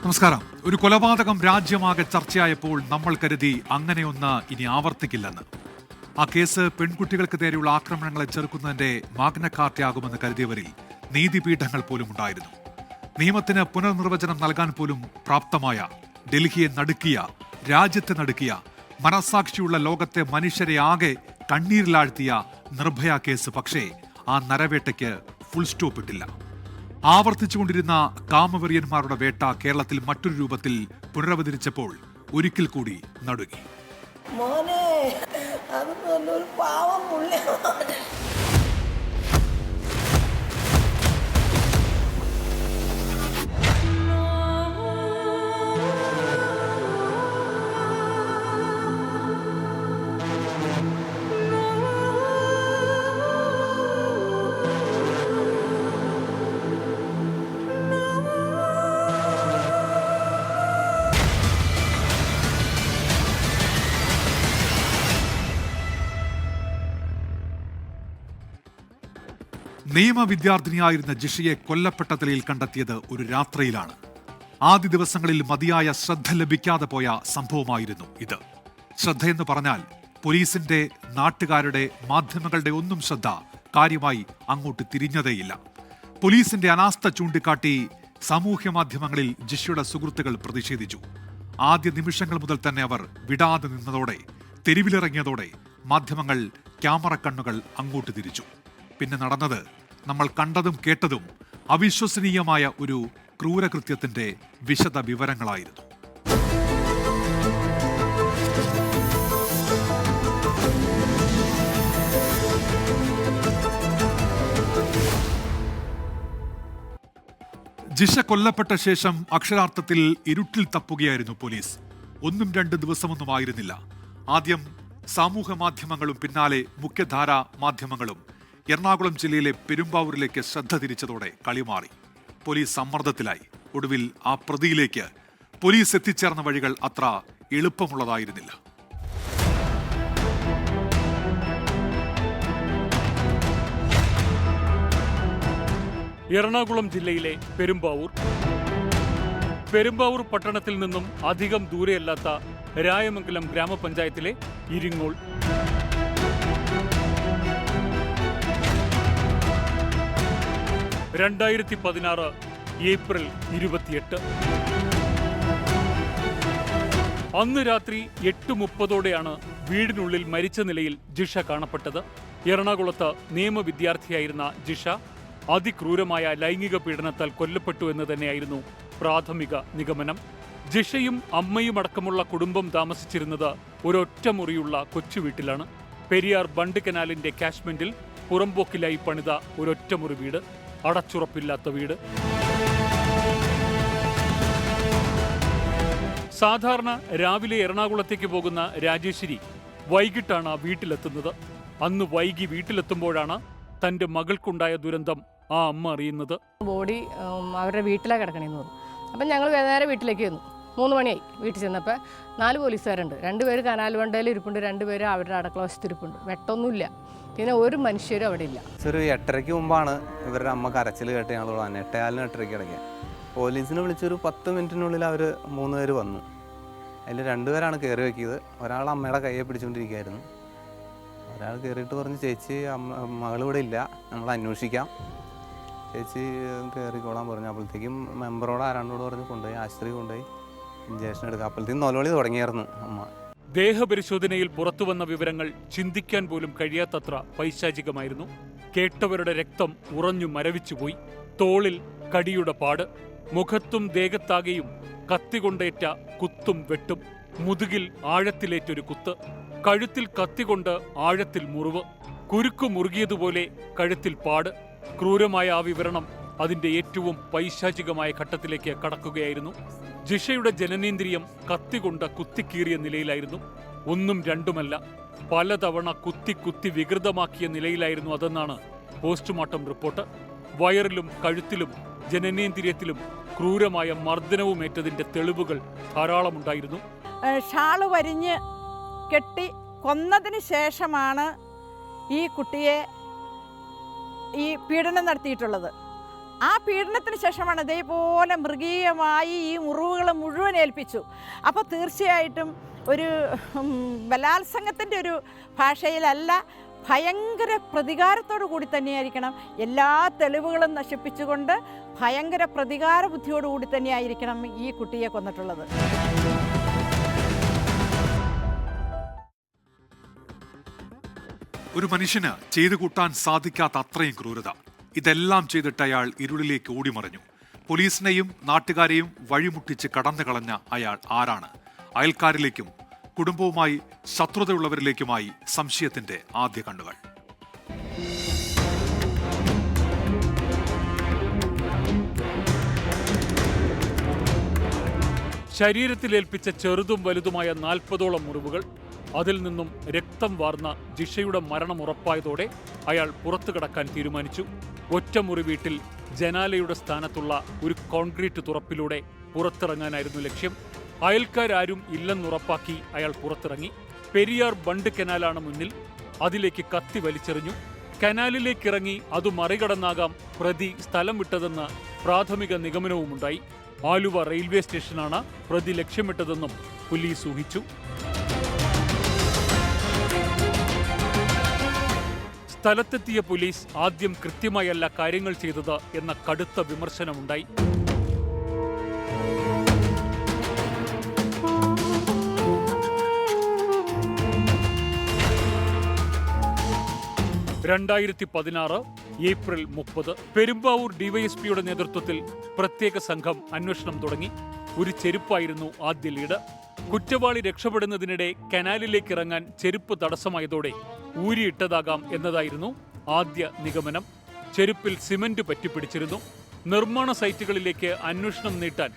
നമസ്കാരം. ഒരു കൊലപാതകം രാജ്യമാകെ ചർച്ചയായപ്പോൾ നമ്മൾ കരുതി അങ്ങനെയൊന്ന് ഇനി ആവർത്തിക്കില്ലെന്ന്. ആ കേസ് പെൺകുട്ടികൾക്ക് നേരെയുള്ള ആക്രമണങ്ങളെ ചെറുക്കുന്നതിന്റെ മാഗ്ന കാർട്ടയാകുമെന്ന് കരുതിയവരിൽ നീതിപീഠങ്ങൾ പോലും ഉണ്ടായിരുന്നു. നിയമത്തിന് പുനർനിർവചനം നൽകാൻ പോലും പ്രാപ്തമായ, ഡൽഹിയെ നടുക്കിയ, രാജ്യത്തെ നടുക്കിയ, മനസാക്ഷിയുള്ള ലോകത്തെ മനുഷ്യരെ ആകെ കണ്ണീരിലാഴ്ത്തിയ നിർഭയ കേസ് പക്ഷേ ആ നരവേട്ടയ്ക്ക് ഫുൾ സ്റ്റോപ്പ് ഇട്ടില്ല. ആവർത്തിച്ചുകൊണ്ടിരുന്ന കാമവെറിയന്മാരുടെ വേട്ട കേരളത്തിൽ മറ്റൊരു രൂപത്തിൽ പുനരവതരിച്ചപ്പോൾ ഒരിക്കൽ കൂടി നടുങ്ങി. നിയമവിദ്യാർത്ഥിനിയായിരുന്ന ജിഷയെ കൊല്ലപ്പെട്ട നിലയിൽ കണ്ടെത്തിയത് ഒരു രാത്രിയിലാണ്. ആദ്യ ദിവസങ്ങളിൽ മതിയായ ശ്രദ്ധ ലഭിക്കാതെ പോയ സംഭവമായിരുന്നു ഇത്. ശ്രദ്ധയെന്ന് പറഞ്ഞാൽ പോലീസിന്റെ, നാട്ടുകാരുടെ, മാധ്യമങ്ങളുടെ ഒന്നും ശ്രദ്ധ കാര്യമായി അങ്ങോട്ട് തിരിഞ്ഞതേയില്ല. പോലീസിന്റെ അനാസ്ഥ ചൂണ്ടിക്കാട്ടി സാമൂഹ്യ മാധ്യമങ്ങളിൽ ജിഷയുടെ സുഹൃത്തുക്കൾ പ്രതിഷേധിച്ചു. ആദ്യ നിമിഷങ്ങൾ മുതൽ തന്നെ അവർ വിടാതെ നിന്നതോടെ, തെരുവിലിറങ്ങിയതോടെ മാധ്യമങ്ങൾ ക്യാമറ കണ്ണുകൾ അങ്ങോട്ട് തിരിച്ചു. പിന്നെ നടന്നത് നമ്മൾ കണ്ടതും കേട്ടതും അവിശ്വസനീയമായ ഒരു ക്രൂരകൃത്യത്തിന്റെ വിശദ വിവരങ്ങളായിരുന്നു. ജിഷ കൊല്ലപ്പെട്ട ശേഷം അക്ഷരാർത്ഥത്തിൽ ഇരുട്ടിൽ തപ്പുകയായിരുന്നു പോലീസ്. 1-2 ദിവസമൊന്നും ആയിരുന്നില്ല. ആദ്യം സാമൂഹ്യ മാധ്യമങ്ങളും പിന്നാലെ മുഖ്യധാരാ മാധ്യമങ്ങളും എറണാകുളം ജില്ലയിലെ പെരുമ്പാവൂരിലേക്ക് ശ്രദ്ധ തിരിച്ചതോടെ കളിമാറി. പോലീസ് സമ്മർദ്ദത്തിലായി. ഒടുവിൽ ആ പ്രതിയിലേക്ക് പോലീസ് എത്തിച്ചേർന്ന വഴികൾ അത്ര എളുപ്പമുള്ളതായിരുന്നില്ല. എറണാകുളം ജില്ലയിലെ പെരുമ്പാവൂർ പട്ടണത്തിൽ നിന്നും അധികം ദൂരെയല്ലാത്ത രായമംഗലം ഗ്രാമപഞ്ചായത്തിലെ ഇരിങ്ങോൾ. ഏപ്രിൽ 28 അന്ന് രാത്രി 8:30 വീടിനുള്ളിൽ മരിച്ച നിലയിൽ ജിഷ കാണപ്പെട്ടത്. എറണാകുളത്ത് നിയമവിദ്യാർത്ഥിയായിരുന്ന ജിഷ അതിക്രൂരമായ ലൈംഗിക പീഡനത്താൽ കൊല്ലപ്പെട്ടു എന്ന് തന്നെയായിരുന്നു പ്രാഥമിക നിഗമനം. ജിഷയും അമ്മയും അടക്കമുള്ള കുടുംബം താമസിച്ചിരുന്നത് ഒരൊറ്റ മുറിയുള്ള കൊച്ചുവീട്ടിലാണ്. പെരിയാർ ബണ്ട് കനാലിന്റെ കാശ്മെന്റിൽ പുറമ്പോക്കിലായി പണിത ഒരൊറ്റമുറി വീട്, അടച്ചുറപ്പില്ലാത്ത വീട്. സാധാരണ രാവിലെ എറണാകുളത്തേക്ക് പോകുന്ന രാജേശ്വരി വൈകിട്ടാണ് വീട്ടിലെത്തുന്നത്. അന്ന് വൈകി വീട്ടിലെത്തുമ്പോഴാണ് തന്റെ മകൾക്കുണ്ടായ ദുരന്തം ആ അമ്മ അറിയുന്നത്. ബോഡി അവരുടെ വീട്ടിലാണ് കിടക്കണേന്ന് പറഞ്ഞു. അപ്പം ഞങ്ങൾ നേരെ വീട്ടിലേക്ക് വന്നു. 3 മണിയായി. വീട്ടിൽ ചെന്നപ്പോൾ 4 പോലീസുകാരുണ്ട്. 2 പേര് കനാൽ വണ്ടയിൽ ഇരിപ്പുണ്ട്, 2 പേര് അവരുടെ അടക്കളവശത്ത് ഇരിപ്പുണ്ട്. വെട്ടൊന്നുമില്ല. പിന്നെ ഒരു മനുഷ്യരും അവിടെ ഇല്ല. ഒരു 8:30 മുമ്പാണ് ഇവരുടെ അമ്മ കരച്ചിൽ കേട്ട് ഞങ്ങൾ വന്നത്. 8:15 8:30 ഇടയ്ക്ക് പോലീസിനെ വിളിച്ചൊരു 10 മിനിറ്റിനുള്ളിൽ അവർ 3 പേര് വന്നു. അതിൽ 2 പേരാണ് കയറി വെക്കിയത്. ഒരാൾ അമ്മയുടെ കയ്യെ പിടിച്ചുകൊണ്ടിരിക്കുകയായിരുന്നു. ഒരാൾ കയറിയിട്ട് പറഞ്ഞു, ചേച്ചി മകളിവിടെ ഇല്ല, നമ്മൾ അന്വേഷിക്കാം, ചേച്ചി കയറിക്കോളാൻ പറഞ്ഞു. അപ്പോഴത്തേക്കും മെമ്പറോട് ആരാണ്ടോട് പറഞ്ഞ് കൊണ്ടുപോയി ആശുപത്രി കൊണ്ടുപോയി ഇഞ്ചക്ഷൻ എടുക്കുക. അപ്പോഴത്തേക്കും നൊലോളി തുടങ്ങിയായിരുന്നു അമ്മ. ദേഹപരിശോധനയിൽ പുറത്തുവന്ന വിവരങ്ങൾ ചിന്തിക്കാൻ പോലും കഴിയാത്തത്ര പൈശാചികമായിരുന്നു. കേട്ടവരുടെ രക്തം ഉറഞ്ഞു മരവിച്ചുപോയി. തോളിൽ കടിയുടെ പാട്, മുഖത്തും ദേഹത്താകെയും കത്തികൊണ്ടേറ്റ കുത്തും വെട്ടും, മുതുകിൽ ആഴത്തിലേറ്റൊരു കുത്ത്, കഴുത്തിൽ കത്തികൊണ്ട് ആഴത്തിൽ മുറിവ്, കുരുക്കു മുറുകിയതുപോലെ കഴുത്തിൽ പാട്. ക്രൂരമായ ആ വിവരണം അതിന്റെ ഏറ്റവും പൈശാചികമായ ഘട്ടത്തിലേക്ക് കടക്കുകയായിരുന്നു. ജിഷയുടെ ജനനേന്ദ്രിയം കത്തികൊണ്ട് കുത്തിക്കീറിയ നിലയിലായിരുന്നു. 1-2 പലതവണ കുത്തി വികൃതമാക്കിയ നിലയിലായിരുന്നു അതെന്നാണ് പോസ്റ്റ്മോർട്ടം റിപ്പോർട്ട്. വയറിലും കഴുത്തിലും ജനനേന്ദ്രിയത്തിലും ക്രൂരമായ മർദ്ദനവുമേറ്റതിന്റെ തെളിവുകൾ ധാരാളമുണ്ടായിരുന്നു. ഷാള് വരിഞ്ഞ് കെട്ടി കൊന്നതിന് ശേഷമാണ് ഈ കുട്ടിയെ ഈ പീഡനം നടത്തിയിട്ടുള്ളത്. ആ പീഡനത്തിന് ശേഷമാണ് ഇതേപോലെ മൃഗീയമായി ഈ മുറിവുകൾ മുഴുവൻ ഏൽപ്പിച്ചു. അപ്പോൾ തീർച്ചയായിട്ടും ഒരു ബലാത്സംഗത്തിൻ്റെ ഒരു ഭാഷയിലല്ല, ഭയങ്കര പ്രതികാരത്തോടു കൂടി തന്നെയായിരിക്കണം, എല്ലാ തെളിവുകളും നശിപ്പിച്ചുകൊണ്ട് ഭയങ്കര പ്രതികാര ബുദ്ധിയോടുകൂടി തന്നെയായിരിക്കണം ഈ കുട്ടിയെ കൊന്നിട്ടുള്ളത്. ഒരു മനുഷ്യന് ചെയ്തു കൂട്ടാൻ സാധിക്കാത്ത അത്രയും ക്രൂരത. ഇതെല്ലാം ചെയ്തിട്ട് അയാൾ ഇരുളിലേക്ക് ഓടിമറിഞ്ഞു. പോലീസിനെയും നാട്ടുകാരെയും വഴിമുട്ടിച്ച് കടന്നു കളഞ്ഞ അയാൾ ആരാണ്? അയൽക്കാരിലേക്കും കുടുംബവുമായി ശത്രുതയുള്ളവരിലേക്കുമായി സംശയത്തിന്റെ ആദ്യ കണ്ണുകൾ. ശരീരത്തിലേൽപ്പിച്ച ചെറുതും വലുതുമായ 40ഓളം മുറിവുകൾ. അതിൽ നിന്നും രക്തം വാർന്ന ജിഷയുടെ മരണം ഉറപ്പായതോടെ അയാൾ പുറത്തു കടക്കാൻ തീരുമാനിച്ചു. ഒറ്റമുറി വീട്ടിൽ ജനാലയുടെ സ്ഥാനത്തുള്ള ഒരു കോൺക്രീറ്റ് തുറപ്പിലൂടെ പുറത്തിറങ്ങാനായിരുന്നു ലക്ഷ്യം. അയൽക്കാരും ഇല്ലെന്നുറപ്പാക്കി അയാൾ പുറത്തിറങ്ങി. പെരിയാർ ബണ്ട് കനാലാണ് മുന്നിൽ. അതിലേക്ക് കത്തി വലിച്ചെറിഞ്ഞു. കനാലിലേക്കിറങ്ങി അത് മറികടന്നാകാം പ്രതി സ്ഥലം വിട്ടതെന്ന് പ്രാഥമിക നിഗമനവുമുണ്ടായി. ആലുവ റെയിൽവേ സ്റ്റേഷനാണ് പ്രതി ലക്ഷ്യമിട്ടതെന്നും പോലീസ് ഊഹിച്ചു. സ്ഥലത്തെത്തിയ പോലീസ് ആദ്യം കൃത്യമായല്ല കാര്യങ്ങൾ ചെയ്തത് എന്ന കടുത്ത വിമർശനമുണ്ടായി. ഏപ്രിൽ 30 പെരുമ്പാവൂർ ഡിവൈഎസ്പിയുടെ നേതൃത്വത്തിൽ പ്രത്യേക സംഘം അന്വേഷണം തുടങ്ങി. ഒരു ചെരുപ്പായിരുന്നു ആദ്യ ലീഡ്. കുറ്റവാളി രക്ഷപ്പെടുന്നതിനിടെ കനാലിലേക്ക് ഇറങ്ങാൻ ചെരുപ്പ് തടസ്സമായതോടെ ഊരിയിട്ടതാകാം എന്നതായിരുന്നു ആദ്യ നിഗമനം. ചെരുപ്പിൽ സിമന്റ് പറ്റിപ്പിടിച്ചിരുന്നു. നിർമ്മാണ സൈറ്റുകളിലേക്ക് അന്വേഷണം നീട്ടാൻ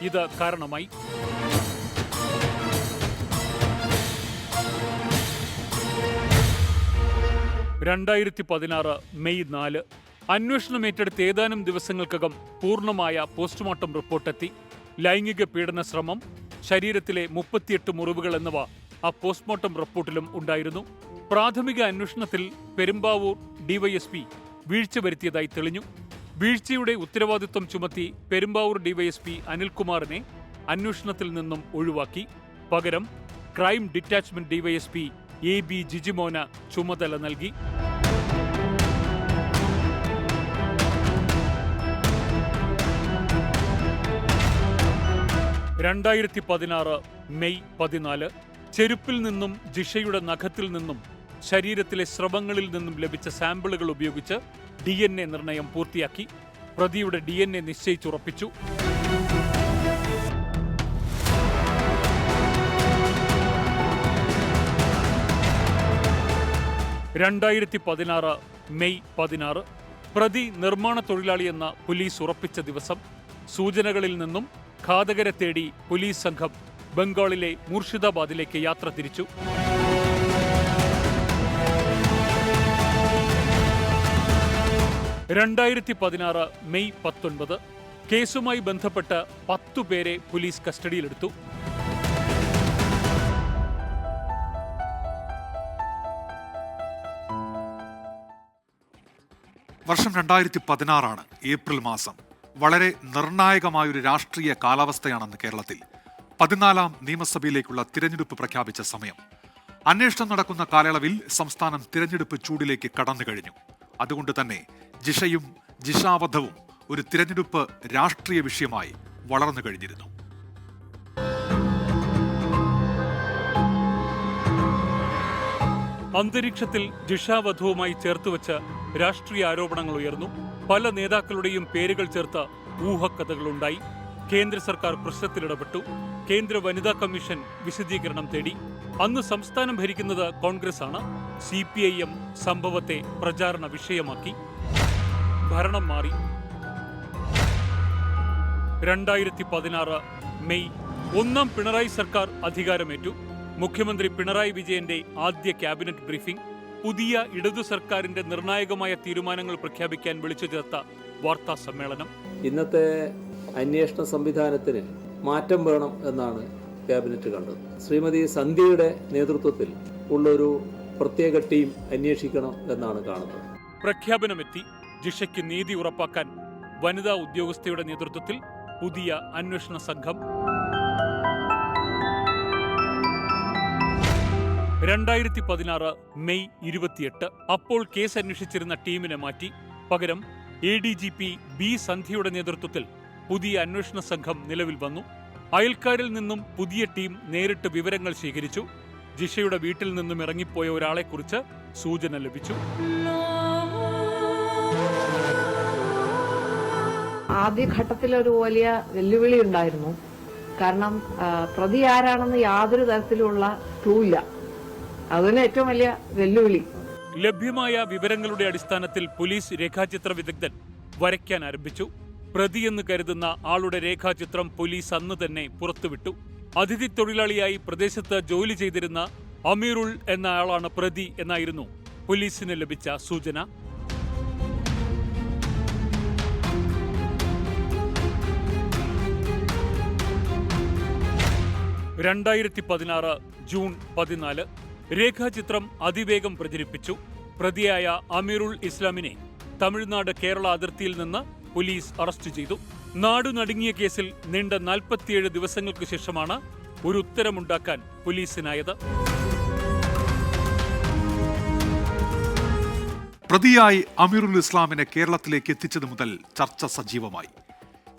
ഇത് കാരണമായി. മെയ് 4 അന്വേഷണം ഏറ്റെടുത്ത് ഏതാനും ദിവസങ്ങൾക്കകം പൂർണ്ണമായ പോസ്റ്റ്മോർട്ടം റിപ്പോർട്ടെത്തി. ലൈംഗിക പീഡന ശ്രമം, ശരീരത്തിലെ 38 മുറിവുകൾ എന്നിവ ആ പോസ്റ്റ്മോർട്ടം റിപ്പോർട്ടിലും ഉണ്ടായിരുന്നു. പ്രാഥമിക അന്വേഷണത്തിൽ പെരുമ്പാവൂർ ഡിവൈഎസ്പി വീഴ്ച വരുത്തിയതായി തെളിഞ്ഞു. വീഴ്ചയുടെ ഉത്തരവാദിത്വം ചുമത്തി പെരുമ്പാവൂർ ഡിവൈഎസ്പി അനിൽകുമാറിനെ അന്വേഷണത്തിൽ നിന്നും ഒഴിവാക്കി. പകരം ക്രൈം ഡിറ്റാച്ച്മെന്റ് ഡിവൈഎസ്പി AB ജിജിമോന് ചുമതല നൽകി. മെയ് 14 ചെരുപ്പിൽ നിന്നും ജിഷയുടെ നഖത്തിൽ നിന്നും ശരീരത്തിലെ സ്രവങ്ങളിൽ നിന്നും ലഭിച്ച സാമ്പിളുകൾ ഉപയോഗിച്ച് DNA നിർണയം പൂർത്തിയാക്കി. പ്രതിയുടെ DNA നിശ്ചയിച്ചുറപ്പിച്ചു. മെയ് 16 പ്രതി നിർമ്മാണ തൊഴിലാളിയെന്ന പോലീസ് ഉറപ്പിച്ച ദിവസം. സൂചനകളിൽ നിന്നും ഘാതകരെ തേടി പോലീസ് സംഘം ബംഗാളിലെ മുർഷിദാബാദിലേക്ക് യാത്ര തിരിച്ചു. മെയ് 19 കേസുമായി ബന്ധപ്പെട്ട് 10 പേരെ പോലീസ് കസ്റ്റഡിയിലെടുത്തു. വർഷം 2016 ഏപ്രിൽ മാസം. വളരെ നിർണായകമായൊരു രാഷ്ട്രീയ കാലാവസ്ഥയാണെന്ന് കേരളത്തിൽ. 14ാം നിയമസഭയിലേക്കുള്ള തിരഞ്ഞെടുപ്പ് പ്രഖ്യാപിച്ച സമയം. അന്വേഷണം നടക്കുന്ന കാലയളവിൽ സംസ്ഥാനം തിരഞ്ഞെടുപ്പ് ചൂടിലേക്ക് കടന്നു കഴിഞ്ഞു. അതുകൊണ്ട് തന്നെ ജിഷയും ജിഷാവധവും ഒരു തിരഞ്ഞെടുപ്പ് രാഷ്ട്രീയ വിഷയമായി വളർന്നു കഴിഞ്ഞിരുന്നു. അന്തരീക്ഷത്തിൽ ജിഷാവധവുമായി ചേർത്തുവച്ച് രാഷ്ട്രീയ ആരോപണങ്ങൾ ഉയർന്നു. പല നേതാക്കളുടെയും പേരുകൾ ചേർത്ത് ഊഹക്കഥകളുണ്ടായി. കേന്ദ്ര സർക്കാർ പ്രശ്നത്തിലിടപെട്ടു. കേന്ദ്ര വനിതാ കമ്മീഷൻ വിശദീകരണം തേടി. അന്ന് സംസ്ഥാനം ഭരിക്കുന്നത് കോൺഗ്രസ് ആണ്. CPIM സംഭവത്തെ പ്രചാരണ വിഷയമാക്കി. ഭരണം മാറി. 2016 മെയ് 1 പിണറായി സർക്കാർ അധികാരമേറ്റു. മുഖ്യമന്ത്രി പിണറായി വിജയന്റെ ആദ്യ ക്യാബിനറ്റ് ബ്രീഫിംഗ്. പുതിയ ഇടതു സർക്കാരിന്റെ നിർണായകമായ തീരുമാനങ്ങൾ പ്രഖ്യാപിക്കാൻ വിളിച്ചു ചേർത്ത വാർത്താ സമ്മേളനം. ഇന്നത്തെ അന്വേഷണ സംവിധാനത്തിന് മാറ്റം വേണം എന്നാണ് ക്യാബിനറ്റ് കണ്ടത്. ശ്രീമതി സന്ധ്യയുടെ നേതൃത്വത്തിൽ ഉള്ളൊരു പ്രത്യേക ടീം അന്വേഷിക്കണം എന്നാണ് കാണുന്നത്. പ്രഖ്യാപനമെത്തി. ജിഷയ്ക്ക് നീതി ഉറപ്പാക്കാൻ വനിതാ ഉദ്യോഗസ്ഥയുടെ നേതൃത്വത്തിൽ പുതിയ അന്വേഷണ സംഘം. 2016 മെയ് 28 അപ്പോൾ കേസ് അന്വേഷിച്ചിരുന്ന ടീമിനെ മാറ്റി. പകരം ADGP B സന്ധ്യയുടെ നേതൃത്വത്തിൽ പുതിയ അന്വേഷണ സംഘം നിലവിൽ വന്നു. അയൽക്കാരിൽ നിന്നും പുതിയ ടീം നേരിട്ട് വിവരങ്ങൾ ശേഖരിച്ചു. ജിഷയുടെ വീട്ടിൽ നിന്നും ഇറങ്ങിപ്പോയ ഒരാളെക്കുറിച്ച് സൂചന ലഭിച്ചു. ആദ്യഘട്ടത്തിൽ ഒരു വലിയ വെല്ലുവിളി ഉണ്ടായിരുന്നു. കാരണം പ്രതി ആരാണെന്ന് യാതൊരു തരത്തിലുള്ള ക്ലൂ ഇല്ല. അതിന് ഏറ്റവും വലിയ വെല്ലുവിളി. ലഭ്യമായ വിവരങ്ങളുടെ അടിസ്ഥാനത്തിൽ പോലീസ് രേഖാചിത്ര വിദഗ്ധൻ വരയ്ക്കാൻ ആരംഭിച്ചു. പ്രതിയെന്ന് കരുതുന്ന ആളുടെ രേഖാചിത്രം പോലീസ് അന്ന് തന്നെ പുറത്തുവിട്ടു. അതിഥി തൊഴിലാളിയായി പ്രദേശത്ത് ജോലി ചെയ്തിരുന്ന അമീറുൾ എന്ന ആളാണ് പ്രതി എന്നായിരുന്നു പോലീസിന് ലഭിച്ച സൂചന. ജൂൺ 14 രേഖാചിത്രം അതിവേഗം പ്രചരിപ്പിച്ചു. പ്രതിയായ അമീറുൾ ഇസ്ലാമിനെ തമിഴ്നാട് കേരള അതിർത്തിയിൽ നിന്ന് പോലീസ് അറസ്റ്റ് ചെയ്തു. നാടുനടുങ്ങിയ കേസിൽ നീണ്ട 47 ദിവസങ്ങൾക്ക് ശേഷമാണ് ഒരു ഉത്തരമുണ്ടാക്കാൻ പോലീസിനായത്. പ്രതിയായി അമീറുൽ ഇസ്ലാമിനെ കേരളത്തിലേക്ക് എത്തിച്ചത് മുതൽ ചർച്ച സജീവമായി.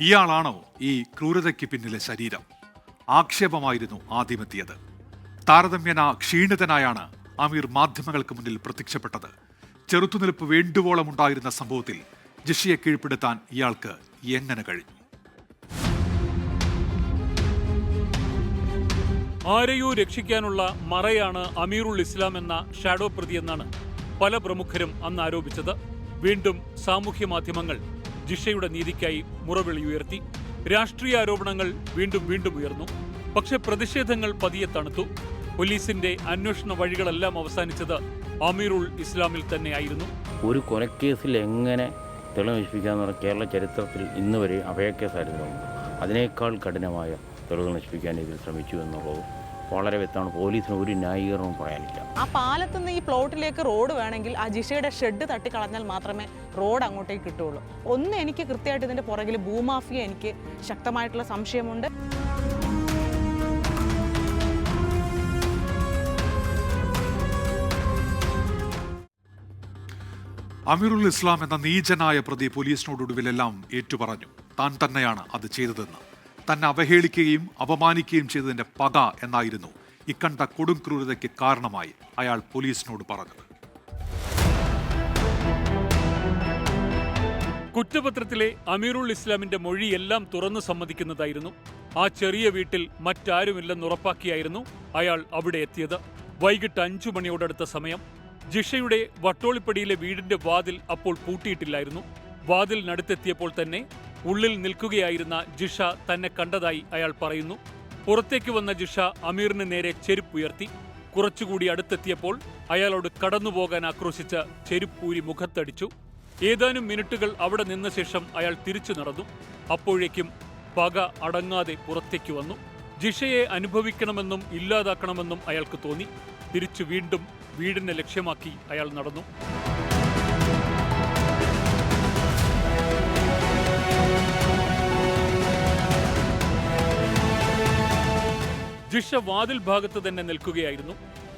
ഇയാളാണോ ഈ ക്രൂരതയ്ക്ക് പിന്നിലെ ശരീരം? ആക്ഷേപമായിരുന്നു ആദ്യമെത്തിയത്. താരതമ്യേന ക്ഷീണിതനായാണ് അമീർ മാധ്യമങ്ങൾക്ക് മുന്നിൽ പ്രത്യക്ഷപ്പെട്ടത്. ചെറുത്തുനിൽപ്പ് വേണ്ടുവോളം ഉണ്ടായിരുന്ന സംഭവത്തിൽ ജിഷയെ കീഴ്പ്പെടുത്താൻ ഇയാൾക്ക് എങ്ങനെ കഴിഞ്ഞു? ആരെയോ രക്ഷിക്കാനുള്ള മറയാണ് അമീറുൾ ഇസ്ലാം എന്ന ഷാഡോ പ്രതിയെന്നാണ് പല പ്രമുഖരും അന്ന് ആരോപിച്ചത്. വീണ്ടും സാമൂഹ്യ മാധ്യമങ്ങൾ ജിഷയുടെ നീതിക്കായി മുറവിളി ഉയർത്തി. രാഷ്ട്രീയ ആരോപണങ്ങൾ വീണ്ടും ഉയർന്നു. പക്ഷെ പ്രതിഷേധങ്ങൾ പതിയെ തണുത്തു. പോലീസിന്റെ അന്വേഷണ വഴികളെല്ലാം അവസാനിച്ചത് അമീറുൾ ഇസ്ലാമിൽ തന്നെയായിരുന്നു. ഒരു കൊലക്കേസിൽ എങ്ങനെ തെളിവ് നശിപ്പിക്കാന്ന് പറഞ്ഞാൽ കേരള ചരിത്രത്തിൽ ഇന്ന് വരെ അഭയക്കേസായിരുന്നു. അതിനേക്കാൾ കഠിനമായ തെളിവ് നശിപ്പിക്കാൻ ഇതിൽ ശ്രമിച്ചു എന്നുള്ളത് വളരെ വ്യക്തമാണ്. പോലീസിന് ഒരു ന്യായീകരണവും പറയാനില്ല. ആ പാലത്തു നിന്ന് ഈ പ്ലോട്ടിലേക്ക് റോഡ് വേണമെങ്കിൽ ആ ജിഷയുടെ ഷെഡ് തട്ടിക്കളഞ്ഞാൽ മാത്രമേ റോഡ് അങ്ങോട്ടേക്ക് കിട്ടുള്ളൂ. ഒന്ന് എനിക്ക് കൃത്യമായിട്ട് ഇതിന്റെ പുറകിൽ ഭൂമാഫിയ എനിക്ക് ശക്തമായിട്ടുള്ള സംശയമുണ്ട്. അമീറുൽ ഇസ്ലാം എന്ന നീചനായ പ്രതി പോലീസിനോടൊടുവിലെല്ലാം ഏറ്റുപറഞ്ഞു താൻ തന്നെയാണ് അത് ചെയ്തതെന്ന്. തന്നെ അവഹേളിക്കുകയും അപമാനിക്കുകയും ചെയ്തതിന്റെ പക എന്നായിരുന്നു ഇക്കണ്ട കൊടും ക്രൂരതയ്ക്ക് കാരണമായി അയാൾ പോലീസിനോട് പറഞ്ഞത്. കുറ്റപത്രത്തിലെ അമീറുൾ ഇസ്ലാമിന്റെ മൊഴിയെല്ലാം തുറന്നു സമ്മതിക്കുന്നതായിരുന്നു. ആ ചെറിയ വീട്ടിൽ മറ്റാരുമില്ലെന്ന് ഉറപ്പാക്കിയായിരുന്നു അയാൾ അവിടെ എത്തിയത്. വൈകിട്ട് 5 മണിയോടടുത്ത സമയം. ജിഷയുടെ വട്ടോളിപ്പടിയിലെ വീടിന്റെ വാതിൽ അപ്പോൾ പൂട്ടിയിട്ടില്ലായിരുന്നു. വാതിലിനടുത്തെത്തിയപ്പോൾ തന്നെ ഉള്ളിൽ നിൽക്കുകയായിരുന്ന ജിഷ തന്നെ കണ്ടതായി അയാൾ പറയുന്നു. പുറത്തേക്ക് വന്ന ജിഷ അമീറിന് നേരെ ചെരുപ്പുയർത്തി. കുറച്ചുകൂടി അടുത്തെത്തിയപ്പോൾ അയാളോട് കടന്നുപോകാൻ ആക്രോശിച്ച് ചെരുപ്പൂരി മുഖത്തടിച്ചു. ഏതാനും മിനിറ്റുകൾ അവിടെ നിന്ന ശേഷം അയാൾ തിരിച്ചു നടന്നു. അപ്പോഴേക്കും പക അടങ്ങാതെ പുറത്തേക്ക് വന്നു. ജിഷയെ അനുഭവിക്കണമെന്നും ഇല്ലാതാക്കണമെന്നും അയാൾക്ക് തോന്നി. തിരിച്ചു വീണ്ടും വീടിനെ ലക്ഷ്യമാക്കി അയാൾ നടന്നു. ജിഷ വാതിൽ ഭാഗത്ത് തന്നെ നിൽക്കുകയായിരുന്നു.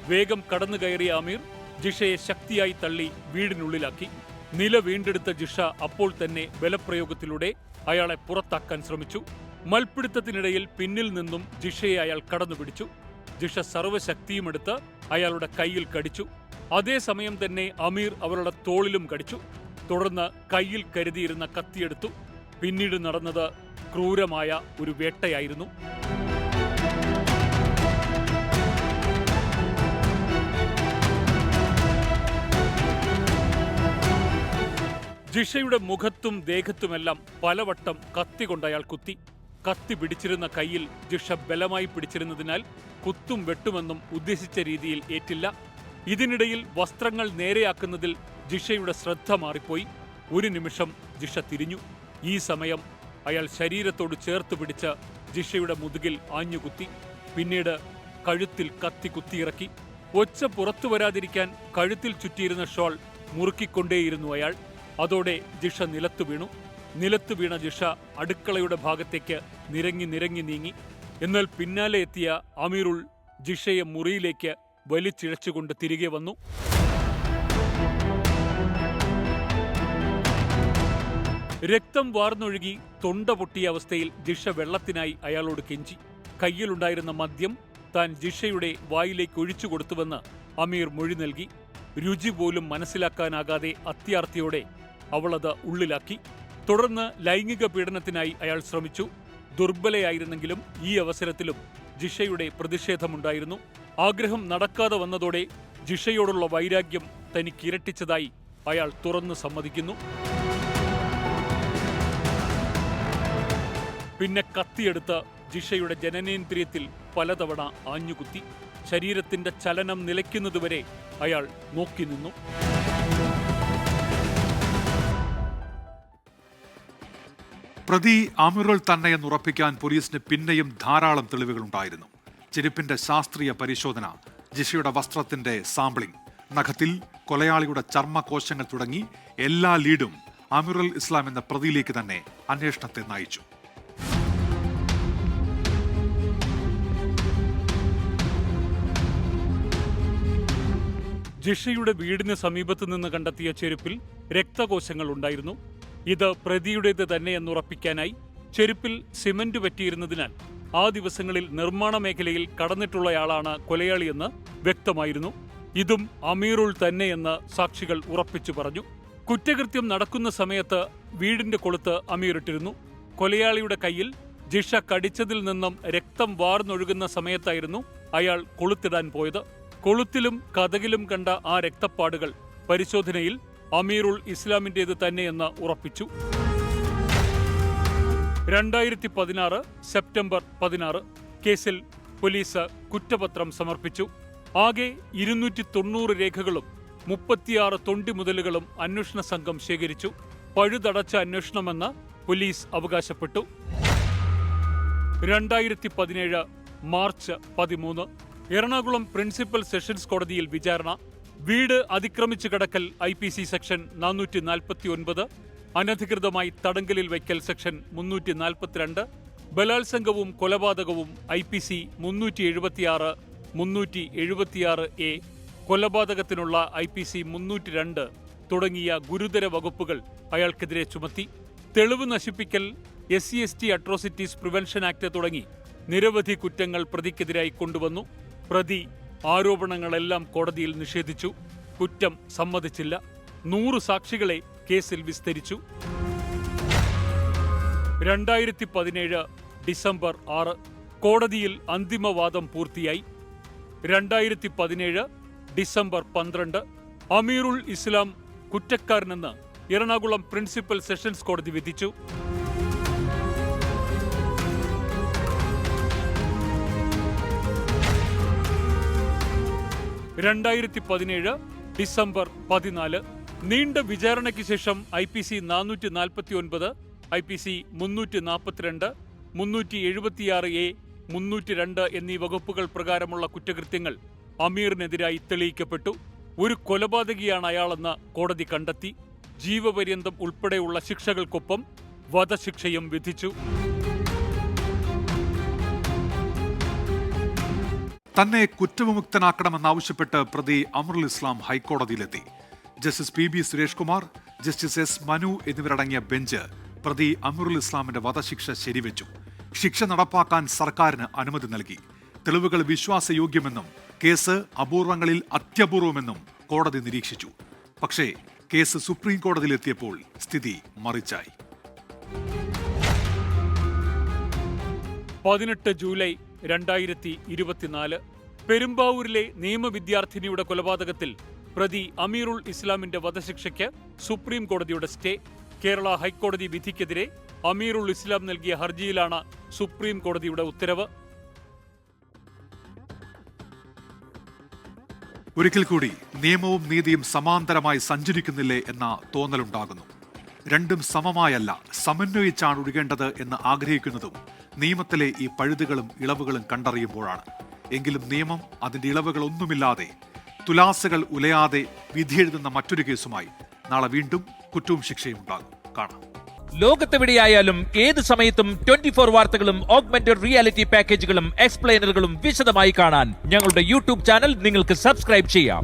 വേഗം കടന്നു കയറിയ അമീർ ജിഷയെ ശക്തിയായി തള്ളി വീടിനുള്ളിലാക്കി. നില വീണ്ടെടുത്ത ജിഷ അപ്പോൾ തന്നെ ബലപ്രയോഗത്തിലൂടെ അയാളെ പുറത്താക്കാൻ ശ്രമിച്ചു. മൽപ്പിടുത്തത്തിനിടയിൽ പിന്നിൽ നിന്നും ജിഷയെ അയാൾ കടന്നുപിടിച്ചു. ജിഷ സർവ്വശക്തിയുമെടുത്ത് അയാളുടെ കയ്യിൽ കടിച്ചു. അതേസമയം തന്നെ അമീർ അവരുടെ തോളിലും കടിച്ചു. തുടർന്ന് കയ്യിൽ കരുതിയിരുന്ന കത്തിയെടുത്തു. പിന്നീട് നടന്നത് ക്രൂരമായ ഒരു വേട്ടയായിരുന്നു. ജിഷയുടെ മുഖത്തും ദേഹത്തുമെല്ലാം പലവട്ടം കത്തി കൊണ്ട് അയാൾ കുത്തി. കത്തി പിടിച്ചിരുന്ന കയ്യിൽ ജിഷ ബലമായി പിടിച്ചിരുന്നതിനാൽ കുത്തും വെട്ടുമെന്നും ഉദ്ദേശിച്ച രീതിയിൽ ഏറ്റില്ല. ഇതിനിടയിൽ വസ്ത്രങ്ങൾ നേരെയാക്കുന്നതിൽ ജിഷയുടെ ശ്രദ്ധ മാറിപ്പോയി. ഒരു നിമിഷം ജിഷ തിരിഞ്ഞു. ഈ സമയം അയാൾ ശരീരത്തോട് ചേർത്ത് പിടിച്ച് ജിഷയുടെ മുതുകിൽ ആഞ്ഞുകുത്തി. പിന്നീട് കഴുത്തിൽ കത്തി കുത്തിയിറക്കി. ഒച്ച പുറത്തു വരാതിരിക്കാൻ കഴുത്തിൽ ചുറ്റിയിരുന്ന ഷോൾ മുറുക്കിക്കൊണ്ടേയിരുന്നു അയാൾ. അതോടെ ജിഷ നിലത്തു വീണു. നിലത്ത് വീണ ജിഷ അടുക്കളയുടെ ഭാഗത്തേക്ക് നിരങ്ങി നീങ്ങി. എന്നാൽ പിന്നാലെ എത്തിയ അമീറുൾ ജിഷയെ മുറിയിലേക്ക് വലിച്ചിഴച്ചുകൊണ്ട് തിരികെ വന്നു. രക്തം വാർന്നൊഴുകി തൊണ്ട പൊട്ടിയ അവസ്ഥയിൽ ജിഷ വെള്ളത്തിനായി അയാളോട് കെഞ്ചി. കയ്യിലുണ്ടായിരുന്ന മദ്യം താൻ ജിഷയുടെ വായിലേക്ക് ഒഴിച്ചു കൊടുത്തുവെന്ന് അമീർ മൊഴി നൽകി. രുചി പോലും മനസ്സിലാക്കാനാകാതെ അത്യാർത്തിയോടെ അവളത് ഉള്ളിലാക്കി. തുടർന്ന് ലൈംഗിക പീഡനത്തിനായി അയാൾ ശ്രമിച്ചു. ദുർബലയായിരുന്നെങ്കിലും ഈ അവസരത്തിലും ജിഷയുടെ പ്രതിഷേധമുണ്ടായിരുന്നു. ആഗ്രഹം നടക്കാതെ വന്നതോടെ ജിഷയോടുള്ള വൈരാഗ്യം തനിക്ക് ഇരട്ടിച്ചതായി അയാൾ തുറന്നു സമ്മതിക്കുന്നു. പിന്നെ കത്തിയെടുത്ത് ജിഷയുടെ ജനനേന്ദ്രിയത്തിൽ പലതവണ ആഞ്ഞുകുത്തി. ശരീരത്തിന്റെ ചലനം നിലയ്ക്കുന്നതുവരെ അയാൾ നോക്കി നിന്നു. പ്രതി അമീറുൾ തന്നെയെന്നുറപ്പിക്കാൻ പോലീസിന് പിന്നെയും ധാരാളം തെളിവുകളുണ്ടായിരുന്നു. ചെരുപ്പിന്റെ ശാസ്ത്രീയ പരിശോധന, ജിഷയുടെ വസ്ത്രത്തിന്റെ സാമ്പിളിംഗ്, നഖത്തിൽ കൊലയാളിയുടെ ചർമ്മകോശങ്ങൾ തുടങ്ങി എല്ലാ ലീഡും അമീറുൽ ഇസ്ലാം എന്ന പ്രതിയിലേക്ക് തന്നെ അന്വേഷണത്തെ നയിച്ചു. ജിഷയുടെ വീടിന് സമീപത്തു നിന്ന് കണ്ടെത്തിയ ചെരുപ്പിൽ രക്തകോശങ്ങൾ ഉണ്ടായിരുന്നു. ഇത് പ്രതിയുടേത് തന്നെയെന്നുറപ്പിക്കാനായി ചെരുപ്പിൽ സിമന്റ് പറ്റിയിരുന്നതിനാൽ ആ ദിവസങ്ങളിൽ നിർമ്മാണ മേഖലയിൽ കടന്നിട്ടുള്ളയാളാണ് കൊലയാളിയെന്ന് വ്യക്തമായിരുന്നു. ഇതും അമീറുൾ തന്നെയെന്ന് സാക്ഷികൾ ഉറപ്പിച്ചു പറഞ്ഞു. കുറ്റകൃത്യം നടക്കുന്ന സമയത്ത് വീടിന്റെ കൊളുത്ത് അമീറിട്ടിരുന്നു. കൊലയാളിയുടെ കയ്യിൽ ജിഷ കടിച്ചതിൽ നിന്നും രക്തം വാർന്നൊഴുകുന്ന സമയത്തായിരുന്നു അയാൾ കൊളുത്തിടാൻ പോയത്. കൊളുത്തിലും കതകിലും കണ്ട ആ രക്തപ്പാടുകൾ പരിശോധനയിൽ അമീറുൾ ഇസ്ലാമിന്റേത് തന്നെയെന്ന് ഉറപ്പിച്ചു. 2016 സെപ്റ്റംബർ 16 കേസിൽ പോലീസ് കുറ്റപത്രം സമർപ്പിച്ചു. ആകെ 290 രേഖകളും 36 തൊണ്ടിമുതലുകളും അന്വേഷണ സംഘം ശേഖരിച്ചു. പഴുതടച്ച അന്വേഷണമെന്ന് പോലീസ് അവകാശപ്പെട്ടു. 2017 മാർച്ച് 13 എറണാകുളം പ്രിൻസിപ്പൽ സെഷൻസ് കോടതിയിൽ വിചാരണ. വീട് അതിക്രമിച്ചു കടക്കൽ IPC സെക്ഷൻ 449, അനധികൃതമായി തടങ്കലിൽ വയ്ക്കൽ സെക്ഷൻ 342, ബലാത്സംഗവും കൊലപാതകവും IPC 376, 376A, കൊലപാതകത്തിനുള്ള IPC 302 തുടങ്ങിയ ഗുരുതര വകുപ്പുകൾ അയാൾക്കെതിരെ ചുമത്തി. തെളിവ് നശിപ്പിക്കൽ, SC/ST അട്രോസിറ്റീസ് പ്രിവെൻഷൻ ആക്ട് തുടങ്ങി നിരവധി കുറ്റങ്ങൾ പ്രതിക്കെതിരായി കൊണ്ടുവന്നു. പ്രതി ആരോപണങ്ങളെല്ലാം കോടതിയിൽ നിഷേധിച്ചു. കുറ്റം സമ്മതിച്ചില്ല. 100 സാക്ഷികളെ കേസിൽ വിസ്തരിച്ചു. 2017 ഡിസംബർ 6 കോടതിയിൽ അന്തിമവാദം പൂർത്തിയായി. 2017 ഡിസംബർ 12 അമീറുൾ ഇസ്ലാം കുറ്റക്കാരനെന്ന് എറണാകുളം പ്രിൻസിപ്പൽ സെഷൻസ് കോടതി വിധിച്ചു. 2017 ഡിസംബർ 14 നീണ്ട വിചാരണയ്ക്ക് ശേഷം IPC 449, IPC 342, 376A, 302 എന്നീ വകുപ്പുകൾ പ്രകാരമുള്ള കുറ്റകൃത്യങ്ങൾ അമീറിനെതിരായി തെളിയിക്കപ്പെട്ടു. ഒരു കൊലപാതകിയാണ് അയാളെന്ന് കോടതി കണ്ടെത്തി. ജീവപര്യന്തം ഉൾപ്പെടെയുള്ള ശിക്ഷകൾക്കൊപ്പം വധശിക്ഷയും വിധിച്ചു. തന്നെ കുറ്റവിമുക്തനാക്കണമെന്നാവശ്യപ്പെട്ട് പ്രതി അമീറുൽ ഇസ്ലാം ഹൈക്കോടതിയിലെത്തി. Justice PB Suresh Kumar, justice S Manu എന്നിവരടങ്ങിയ ബെഞ്ച് പ്രതി അമീറുൽ ഇസ്ലാമിന്റെ വധശിക്ഷ ശരിവെച്ചു. ശിക്ഷ നടപ്പാക്കാൻ സർക്കാരിന് അനുമതി നൽകി. തെളിവുകൾ വിശ്വാസയോഗ്യമെന്നും കേസ് അപൂർവങ്ങളിൽ അത്യപൂർവമെന്നും കോടതി നിരീക്ഷിച്ചു. പക്ഷേ കേസ് സുപ്രീം കോടതിയിലെത്തിയപ്പോൾ സ്ഥിതി മറിച്ചായി. 18 ജൂലൈ 2024 പെരുമ്പാവൂരിലെ നിയമവിദ്യാർത്ഥിനിയുടെ കൊലപാതകത്തിൽ പ്രതി അമീറുൾ ഇസ്ലാമിന്റെ വധശിക്ഷയ്ക്ക് സുപ്രീം കോടതിയുടെ സ്റ്റേ. കേരള ഹൈക്കോടതി വിധിക്കെതിരെ അമീറുൾ ഇസ്ലാം നൽകിയ ഹർജിയിലാണ് സുപ്രീം കോടതിയുടെ ഉത്തരവ്. ഒരിക്കൽ കൂടി നിയമവും നീതിയും സമാന്തരമായി സഞ്ചരിക്കുന്നില്ലേ എന്ന തോന്നലുണ്ടാകുന്നു. രണ്ടും സമമായല്ല, സമന്വയിച്ചാണ് ഒഴുകേണ്ടത് എന്ന് ആഗ്രഹിക്കുന്നതും നിയമത്തിലെ ഈ പഴുതുകളും ഇളവുകളും കണ്ടറിയുമ്പോഴാണ്. എങ്കിലും നിയമം അതിന്റെ ഇളവുകളൊന്നുമില്ലാതെ, തുലാസുകൾ ഉലയാതെ വിധിയെഴുതുന്ന മറ്റൊരു കേസുമായി നാളെ വീണ്ടും കുറ്റവും ശിക്ഷയും ഉണ്ടാകും. കാണാം. ലോകത്തെവിടെയായാലും ഏത് സമയത്തും 24 വാർത്തകളും ഓഗ്മെന്റഡ് റിയാലിറ്റി പാക്കേജുകളും എക്സ്പ്ലെയിനറുകളും വിശദമായി കാണാൻ ഞങ്ങളുടെ യൂട്യൂബ് ചാനൽ നിങ്ങൾക്ക് സബ്സ്ക്രൈബ് ചെയ്യാം.